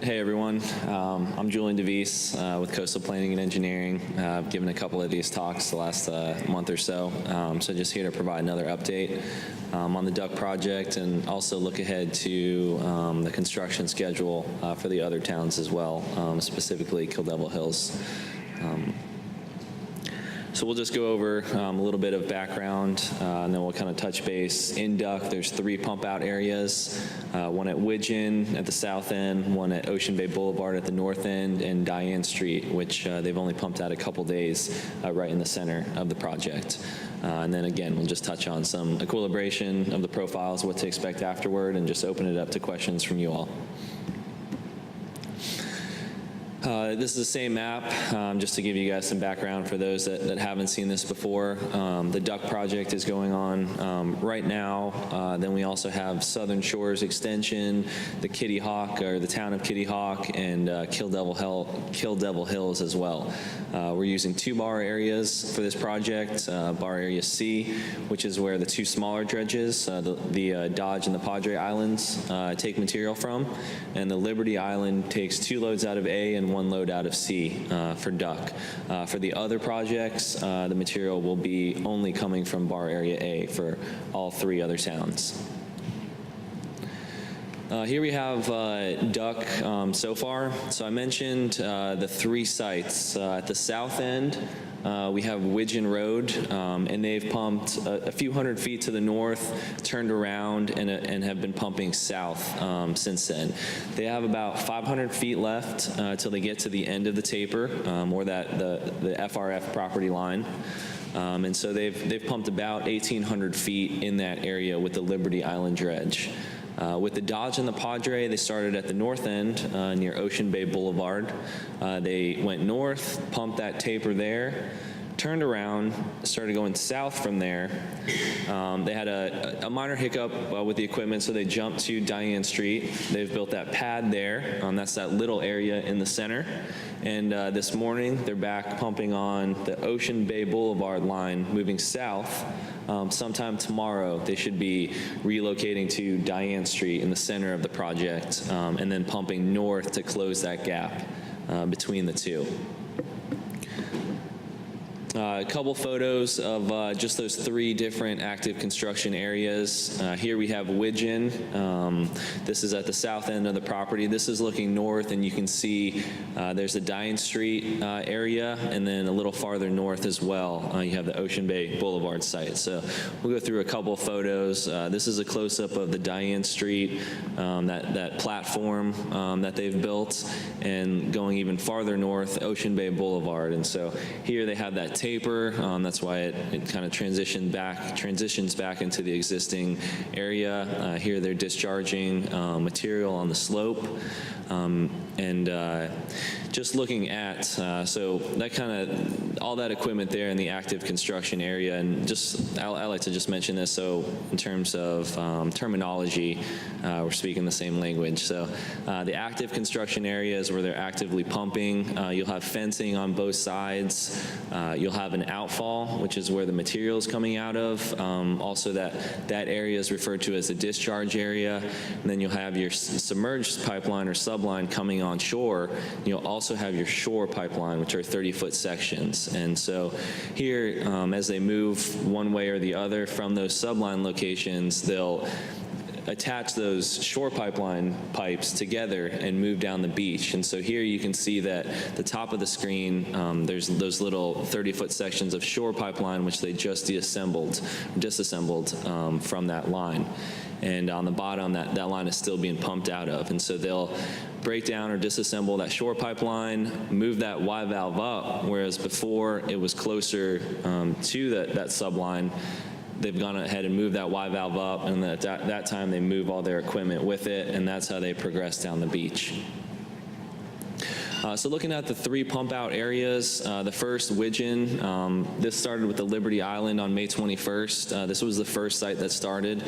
Hey everyone, I'm Julian DeVise with Coastal Planning and Engineering. I've given a couple of these talks the last month or so, so just here to provide another update on the duck project and also look ahead to the construction schedule for the other towns as well, specifically Kill Devil Hills. So we'll just go over a little bit of background, and then we'll kind of touch base. In Duck, there's 3 pump out areas, one at Widgeon at the south end, one at Ocean Bay Boulevard at the north end, and Diane Street, which they've only pumped out a couple days right in the center of the project. And then again, we'll just touch on some equilibration of the profiles, what to expect afterward, and just open it up to questions from you all. This is the same map, just to give you guys some background for those that haven't seen this before. The Duck project is going on right now. Then we also have Southern Shores Extension, the Kitty Hawk, or the town of Kitty Hawk, and Kill Devil Hills as well. We're using 2 bar areas for this project. Bar area C, which is where the 2 smaller dredges, the Dodge and the Padre Islands, take material from, and the Liberty Island takes 2 loads out of A and 1 load out of C for Duck. For the other projects, the material will be only coming from bar area A for all 3 other towns. Here we have Duck so far. So I mentioned the 3 sites. At the south end, we have Widgeon Road, and they've pumped a few hundred feet to the north, turned around, and have been pumping south since then. They have about 500 feet left till they get to the end of the taper, or the FRF property line. And so they've pumped about 1,800 feet in that area with the Liberty Island dredge. With the Dodge and the Padre, they started at the north end near Ocean Bay Boulevard. They went north, pumped that taper there, turned around, started going south from there. They had a minor hiccup with the equipment, so they jumped to Diane Street. They've built that pad there. That's that little area in the center. And this morning, they're back pumping on the Ocean Bay Boulevard line, moving south. Sometime tomorrow, they should be relocating to Diane Street in the center of the project, and then pumping north to close that gap between the 2. A couple photos of just those 3 different active construction areas. Here we have Widgeon. This is at the south end of the property. This is looking north, and you can see there's the Diane Street area, and then a little farther north as well, you have the Ocean Bay Boulevard site. So we'll go through a couple of photos. This is a close-up of the Diane Street, that platform that they've built, and going even farther north, Ocean Bay Boulevard. And so here they have that taper. That's why it kind of transitions back into the existing area. Here they're discharging material on the slope. Just looking at, so that kind of, all that equipment there in the active construction area, and just, I like to just mention this, so in terms of terminology, we're speaking the same language. So the active construction areas where they're actively pumping, you'll have fencing on both sides. You'll have an outfall, which is where the material is coming out of. Also that area is referred to as the discharge area. And then you'll have your submerged pipeline or subline coming on shore. You'll also have your shore pipeline, which are 30-foot sections. And so here, as they move one way or the other from those subline locations, they'll attach those shore pipeline pipes together and move down the beach. And so here you can see that the top of the screen, there's those little 30-foot sections of shore pipeline, which they just disassembled from that line. And on the bottom, that line is still being pumped out of. And so they'll break down or disassemble that shore pipeline, move that Y valve up, whereas before it was closer to that subline. They've gone ahead and moved that Y valve up, and at that time they move all their equipment with it, and that's how they progress down the beach. So looking at the 3 pump out areas, the first, Widgeon, this started with the Liberty Island on May 21st. This was the first site that started.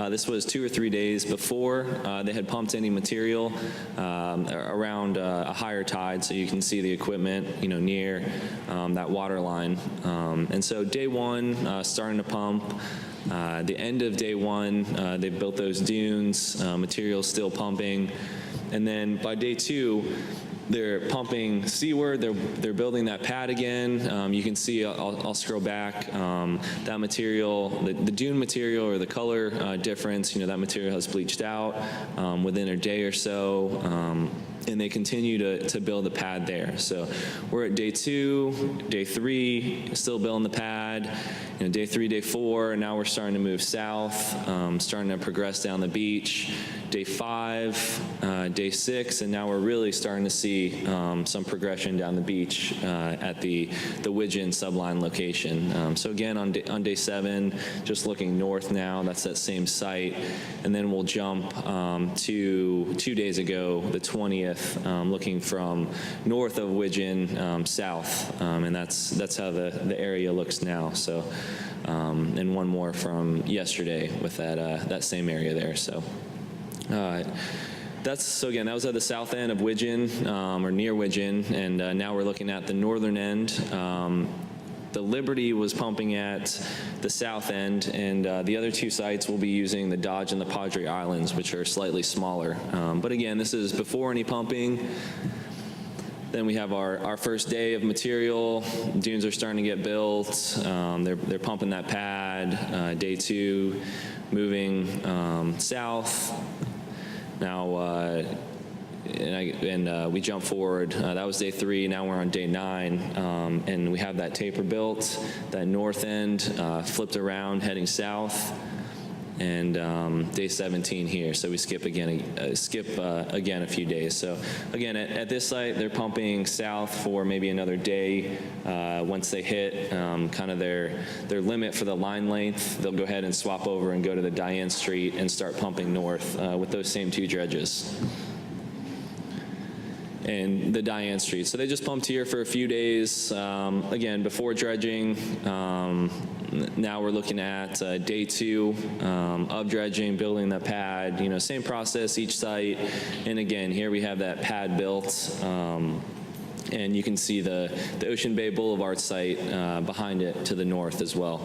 This was 2 or 3 days before they had pumped any material around a higher tide, so you can see the equipment, near that water line. And so day 1, starting to pump. The end of day 1, they built those dunes, material still pumping. And then by day 2, they're pumping seaward. They're building that pad again. You can see, I'll scroll back, that material, the dune material or the color difference, that material has bleached out within a day or so. And they continue to build the pad there. So we're at day 2, day 3, still building the pad. Day 3, day 4, and now we're starting to move south, starting to progress down the beach. Day 5, day 6, and now we're really starting to see some progression down the beach at the Widgeon subline location. So again, on day 7, just looking north now, that's that same site. And then we'll jump to 2 days ago, the 20th, looking from north of Widgeon south. And that's how the area looks now. So, and one more from yesterday with that same area there. So. So again, that was at the south end of Widgeon, or near Widgeon, and now we're looking at the northern end. The Liberty was pumping at the south end, and the other 2 sites will be using the Dodge and the Padre Islands, which are slightly smaller. But again, this is before any pumping. Then we have our first day of material. Dunes are starting to get built. They're pumping that pad. Day 2, moving south. Now, we jump forward. That was day 3. Now we're on day 9, and we have that taper built. That north end flipped around, heading south, and day 17 here. So we skip again a few days. So again, at this site, they're pumping south for maybe another day. Once they hit kind of their limit for the line length, they'll go ahead and swap over and go to the Diane Street and start pumping north with those same 2 dredges. And the Diane Street. So they just pumped here for a few days, again, before dredging. Now we're looking at day 2 of dredging, building the pad, same process each site. And again, here we have that pad built. And you can see the Ocean Bay Boulevard site behind it to the north as well.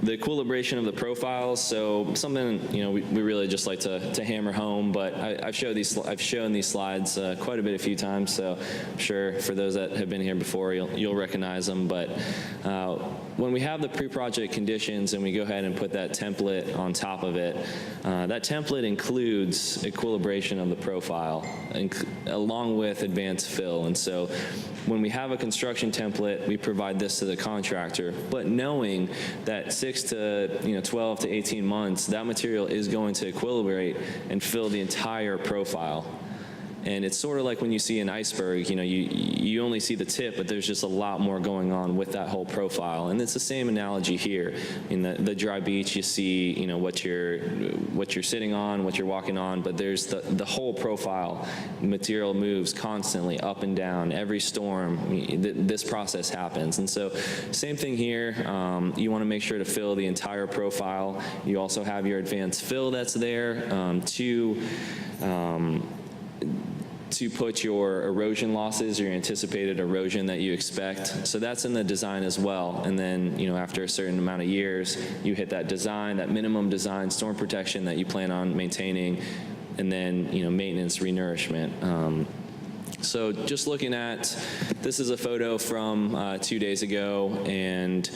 The equilibration of the profiles, so something we really just like to hammer home, but I've shown these slides quite a few times, so I'm sure for those that have been here before, you'll recognize them. But when we have the pre-project conditions and we go ahead and put that template on top of it, that template includes equilibration of the profile along with advanced fill. And so when we have a construction template, we provide this to the contractor, but knowing that 6 to 12 to 18 months, that material is going to equilibrate and fill the entire profile. And it's sort of like when you see an iceberg, you only see the tip, but there's just a lot more going on with that whole profile. And it's the same analogy here. In the dry beach, you see, what you're sitting on, what you're walking on, but there's the whole profile. Material moves constantly up and down. Every storm, this process happens. And so same thing here. You want to make sure to fill the entire profile. You also have your advanced fill that's there to put your erosion losses, your anticipated erosion that you expect. So that's in the design as well. And then, after a certain amount of years, you hit that design, that minimum design storm protection that you plan on maintaining, and then, maintenance, renourishment. So just looking at, this is a photo from 2 days ago, and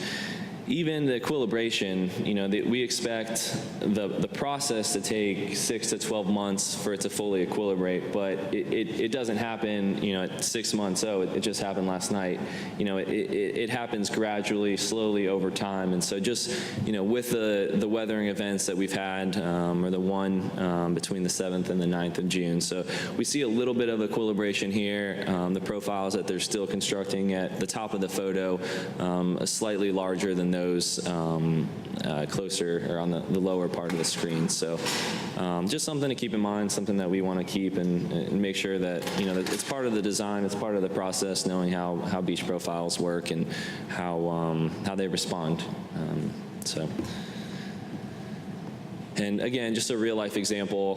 even the equilibration, we expect the process to take 6 to 12 months for it to fully equilibrate, but it doesn't happen, at 6 months. Oh, it just happened last night. It happens gradually, slowly over time. And so just, with the weathering events that we've had, or the one between the 7th and the 9th of June. So we see a little bit of equilibration here. The profiles that they're still constructing at the top of the photo are slightly larger than those closer or on the lower part of the screen. So just something to keep in mind, something that we want to keep and make sure that, that it's part of the design, it's part of the process, knowing how beach profiles work and how they respond. And again, just a real life example,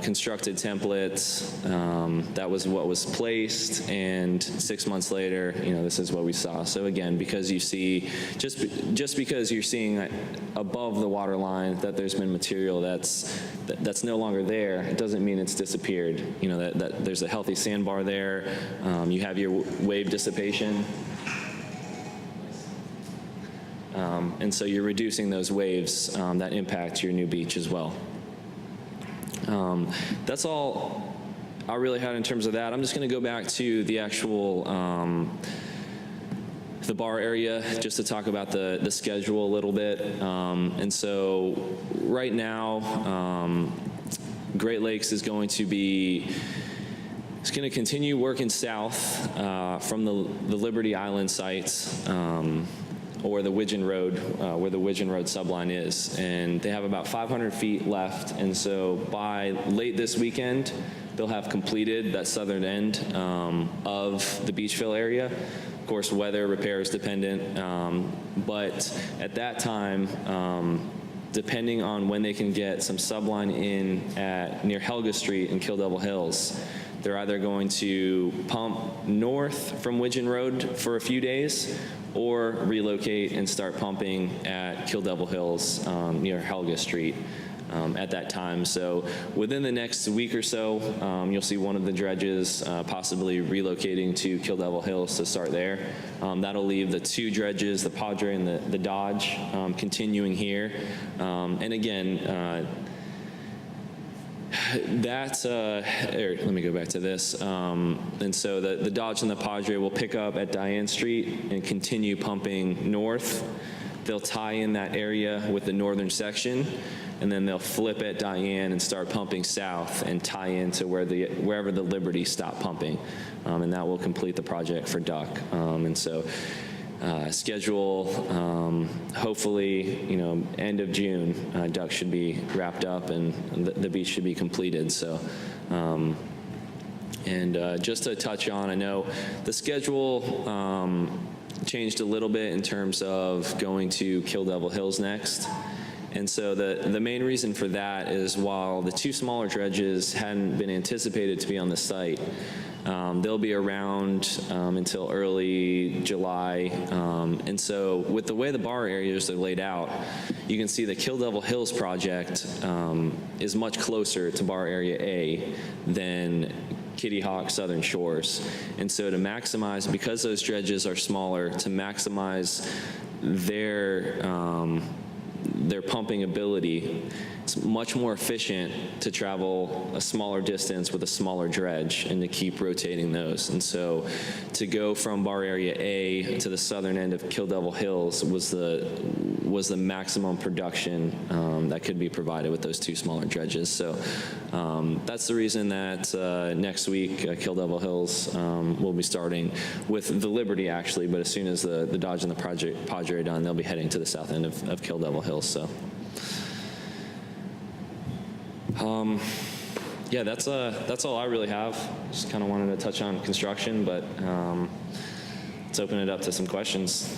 constructed templates, that was what was placed, and 6 months later, this is what we saw. So again, because you see, just because you're seeing above the water line that there's been material that's no longer there, it doesn't mean it's disappeared. That there's a healthy sandbar there, you have your wave dissipation. And so you're reducing those waves that impact your new beach as well. That's all I really had in terms of that. I'm just going to go back to the actual the bar area just to talk about the schedule a little bit. And so right now, Great Lakes is going to continue working south from the Liberty Island sites, or the Widgeon Road, where the Widgeon Road subline is. And they have about 500 feet left. And so by late this weekend, they'll have completed that southern end of the beach fill area. Of course, weather repair is dependent. But at that time, depending on when they can get some subline in near Helga Street in Kill Devil Hills, they're either going to pump north from Widgeon Road for a few days, or relocate and start pumping at Kill Devil Hills near Helga Street at that time. So within the next week or so, you'll see one of the dredges possibly relocating to Kill Devil Hills to start there. That'll leave the two dredges, the Padre and the Dodge, continuing here. And again, let me go back to this. And so the Dodge and the Padre will pick up at Diane Street and continue pumping north. They'll tie in that area with the northern section, and then they'll flip at Diane and start pumping south and tie into wherever the Liberty stopped pumping. And that will complete the project for Duck. And so schedule, hopefully, end of June, Duck should be wrapped up and the beach should be completed. So, just to touch on, I know the schedule changed a little bit in terms of going to Kill Devil Hills next. And so the main reason for that is while the two smaller dredges hadn't been anticipated to be on the site, they'll be around until early July. And so with the way the bar areas are laid out, you can see the Kill Devil Hills project is much closer to bar area A than Kitty Hawk Southern Shores. And so to maximize, because those dredges are smaller, to maximize their pumping ability, it's much more efficient to travel a smaller distance with a smaller dredge and to keep rotating those. And so to go from bar area A to the southern end of Kill Devil Hills was the maximum production that could be provided with those two smaller dredges. So that's the reason that next week Kill Devil Hills will be starting with the Liberty actually, but as soon as the Dodge and the Padre are done, they'll be heading to the south end of Kill Devil Hills. So. Yeah, that's all I really have. Just kind of wanted to touch on construction, but let's open it up to some questions.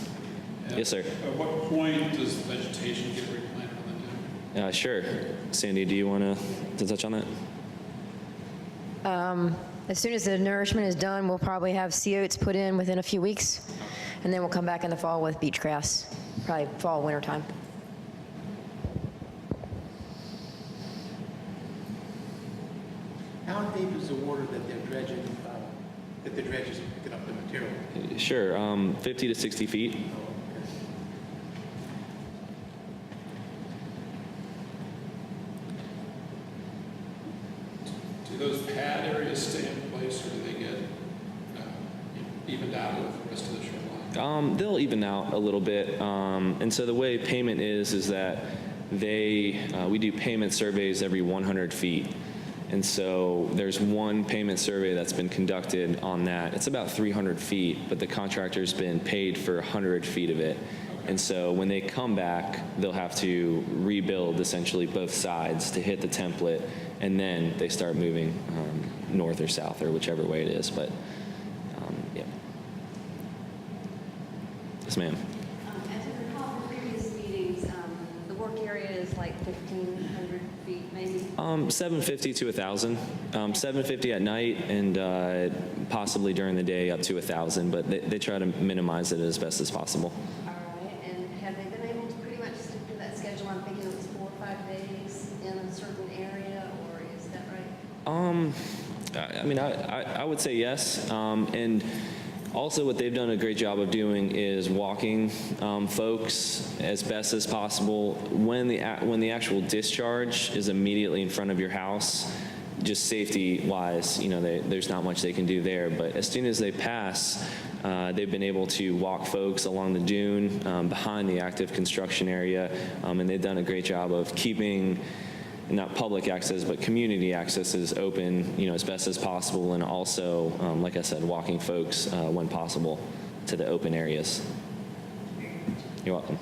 Yeah. Yes, sir. At what point does vegetation get replanted on the deck? Sure. Sandy, do you want to touch on that? As soon as the nourishment is done, we'll probably have sea oats put in within a few weeks, and then we'll come back in the fall with beach grass, probably fall, winter time. How deep is the water that they're dredging, that the dredge is picking up the material? Sure, 50 to 60 feet. Oh, okay. Do those pad areas stay in place, or do they get evened out with the rest of the shoreline? They'll even out a little bit. And so the way payment is that we do payment surveys every 100 feet. And so there's one payment survey that's been conducted on that. It's about 300 feet, but the contractor's been paid for 100 feet of it. Okay. And so when they come back, they'll have to rebuild essentially both sides to hit the template, and then they start moving north or south or whichever way it is. But yeah. Yes, ma'am. As I recall from previous meetings, the work you area is like 1,500 feet, maybe? 750 to 1,000. 750 at night, and possibly during the day up to 1,000, but they try to minimize it as best as possible. All right, and have they been able to pretty much stick to that schedule? I'm thinking it was 4 or 5 days in a certain area, or is that right? I mean, I would say yes. And also what they've done a great job of doing is walking folks as best as possible when the actual discharge is immediately in front of your house. Just safety-wise, you know, there's not much they can do there. But as soon as they pass, they've been able to walk folks along the dune behind the active construction area, and they've done a great job of keeping not public access, but community access is open, you know, as best as possible, and also, like I said, walking folks when possible to the open areas. You're welcome.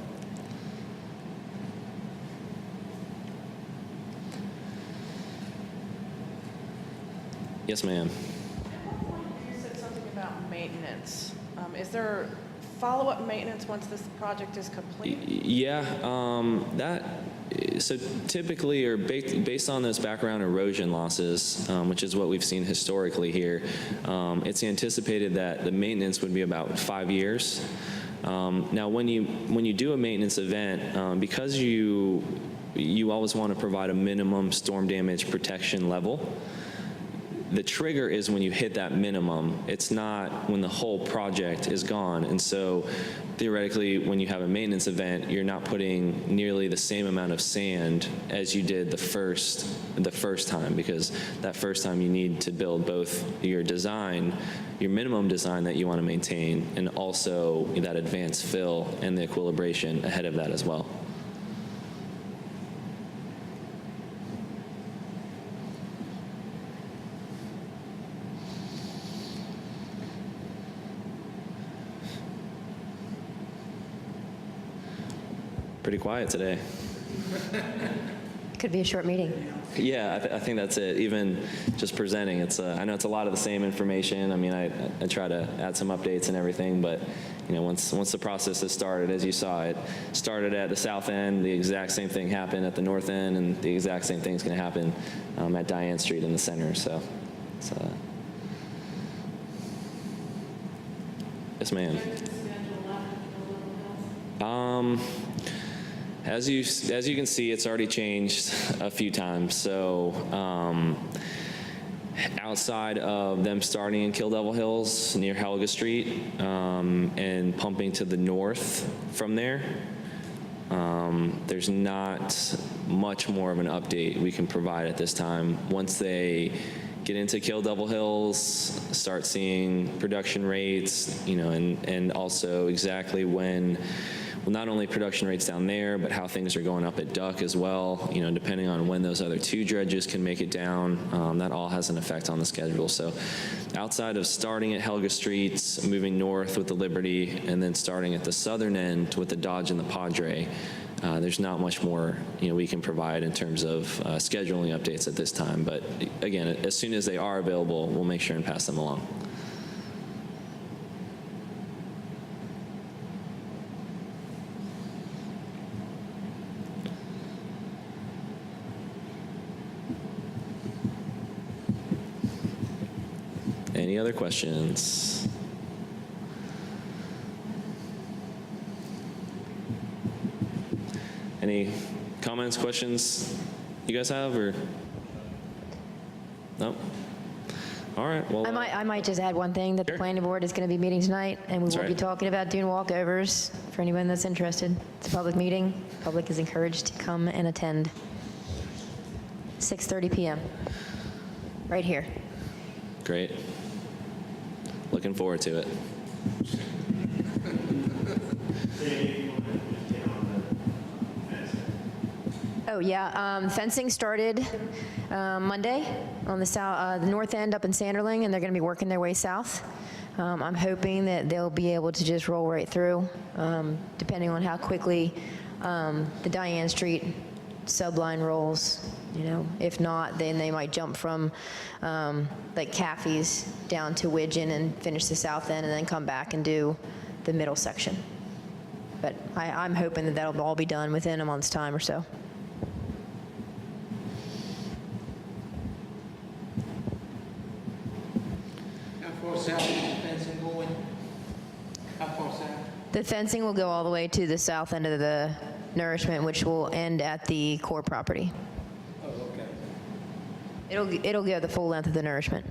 Yes, ma'am. You said something about maintenance. Is there follow-up maintenance once this project is complete? Yeah, so typically, or based on those background erosion losses, which is what we've seen historically here, it's anticipated that the maintenance would be about 5 years. Now, when you do a maintenance event, because you always want to provide a minimum storm damage protection level, the trigger is when you hit that minimum. It's not when the whole project is gone. And so theoretically, when you have a maintenance event, you're not putting nearly the same amount of sand as you did the first time, because that first time you need to build both your design, your minimum design that you want to maintain, and also that advanced fill and the equilibration ahead of that as well. Pretty quiet today. Could be a short meeting. Yeah, I think that's it. Even just presenting, I know it's a lot of the same information. I mean, I try to add some updates and everything, but you know, once the process has started, as you saw, it started at the south end. The exact same thing happened at the north end, and the exact same thing's going to happen at Diane Street in the center. So, yes, ma'am. As you can see, it's already changed a few times. So outside of them starting in Kill Devil Hills near Helga Street and pumping to the north from there, there's not much more of an update we can provide at this time. Once they get into Kill Devil Hills, start seeing production rates, you know, and also exactly when, well, not only production rates down there, but how things are going up at Duck as well, you know, depending on when those other 2 dredges can make it down, that all has an effect on the schedule. So outside of starting at Helga Streets, moving north with the Liberty, and then starting at the southern end with the Dodge and the Padre, there's not much more, you know, we can provide in terms of scheduling updates at this time. But again, as soon as they are available, we'll make sure and pass them along. Any other questions? Any comments, questions you guys have, or? No? All right, well. I might just add one thing, that the Sure. planning board is going to be meeting tonight, and we That's will be right. talking about dune walkovers for anyone that's interested. It's a public meeting. Public is encouraged to come and attend. 6:30 p.m. right here. Great. Looking forward to it. Oh, yeah, fencing started Monday on the north end up in Sanderling, and they're going to be working their way south. I'm hoping that they'll be able to just roll right through, depending on how quickly the Diane Street subline rolls. You know, if not, then they might jump from like Caffey's down to Widgeon and finish the south end, and then come back and do the middle section. but I'm hoping that that'll all be done within a month's time or so. How far south is the fencing going? How far south? The fencing will go all the way to the south end of the Nourishment, which will end at the core property. Oh, okay. It'll go the full length of the Nourishment.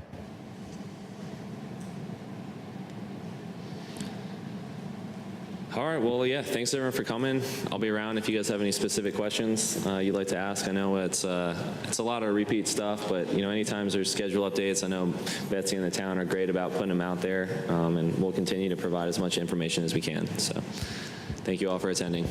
All right, well, yeah, thanks everyone for coming. I'll be around if you guys have any specific questions you'd like to ask. I know it's a lot of repeat stuff, but anytime there's schedule updates, I know Betsy and the town are great about putting them out there, and we'll continue to provide as much information as we can. So thank you all for attending.